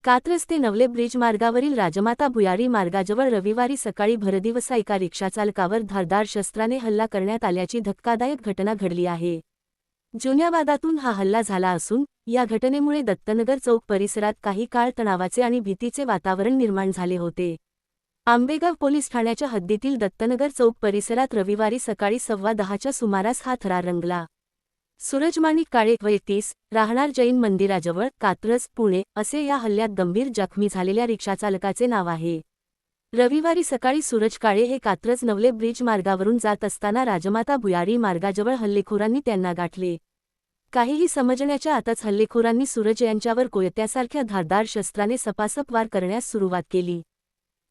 कात्रज ते नवले ब्रिज मार्गावरील राजमाता भुयारी मार्गाजवळ रविवारी सकाळी भरदिवसा एका रिक्षाचालकावर धारदार शस्त्राने हल्ला करण्यात आल्याची धक्कादायक घटना घडली आहे. जुन्या वादातून हा हल्ला झाला असून या घटनेमुळे दत्तनगर चौक परिसरात काही काळ तणावाचे आणि भीतीचे वातावरण निर्माण झाले होते. आंबेगाव पोलीस ठाण्याच्या हद्दीतील दत्तनगर चौक परिसरात रविवारी सकाळी 10:15च्या सुमारास हा थरार रंगला. सूरज माणिक काळे वय 30, राहणार जैन मंदिराजवळ, कात्रज, पुणे असे या हल्ल्यात गंभीर जखमी झालेल्या रिक्षाचालकाचे नाव आहे. रविवारी सकाळी सूरज काळे हे कात्रज नवले ब्रिज मार्गावरून जात असताना राजमाता भुयारी मार्गाजवळ हल्लेखोरांनी त्यांना गाठले. काहीही समजण्याच्या आतच हल्लेखोरांनी सूरज यांच्यावर कोयत्यासारख्या धारदार शस्त्राने सपासप वार करण्यास सुरुवात केली.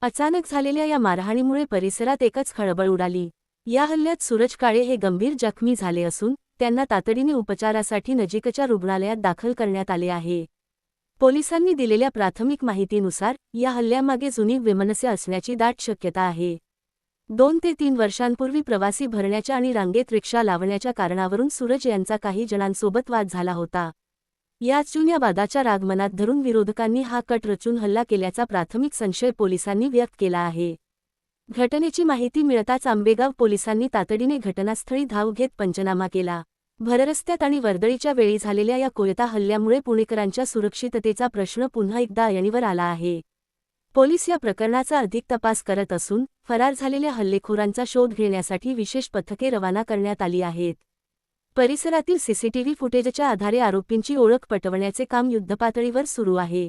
अचानक झालेल्या या मारहाणीमुळे परिसरात एकच खळबळ उडाली. या हल्ल्यात सूरज काळे हे गंभीर जखमी झाले असून त्यांना तातडीने उपचारासाठी नजीकच्या रुग्णालयात दाखल करण्यात आले आहे. पोलिसांनी दिलेल्या प्राथमिक माहितीनुसार या हल्ल्यामागे जुनी वैमनस्य असण्याची दाट शक्यता आहे. 2 ते 3 वर्षांपूर्वी प्रवासी भरण्याच्या आणि रांगेत रिक्षा लावण्याच्या कारणावरून सूरज यांचा काही जणांसोबत वाद झाला होता. याच जुन्या वादाच्या राग मनात धरून विरोधकांनी हा कट रचून हल्ला केल्याचा प्राथमिक संशय पोलिसांनी व्यक्त केला आहे. घटनेची माहिती मिळताच आंबेगाव पोलिसांनी तातडीने घटनास्थळी धाव घेत पंचनामा केला. भररस्त्यात आणि वर्दळीच्या वेळी झालेल्या या कोयता हल्ल्यामुळे पुणेकरांच्या सुरक्षिततेचा प्रश्न पुन्हा एकदा ऐरणीवर आला आहे. पोलीस या प्रकरणाचा अधिक तपास करत असून फरार झालेल्या हल्लेखोरांचा शोध घेण्यासाठी विशेष पथके रवाना करण्यात आली आहेत. परिसरातील सीसीटीव्ही फुटेजच्या आधारे आरोपींची ओळख पटवण्याचे काम युद्धपातळीवर सुरू आहे.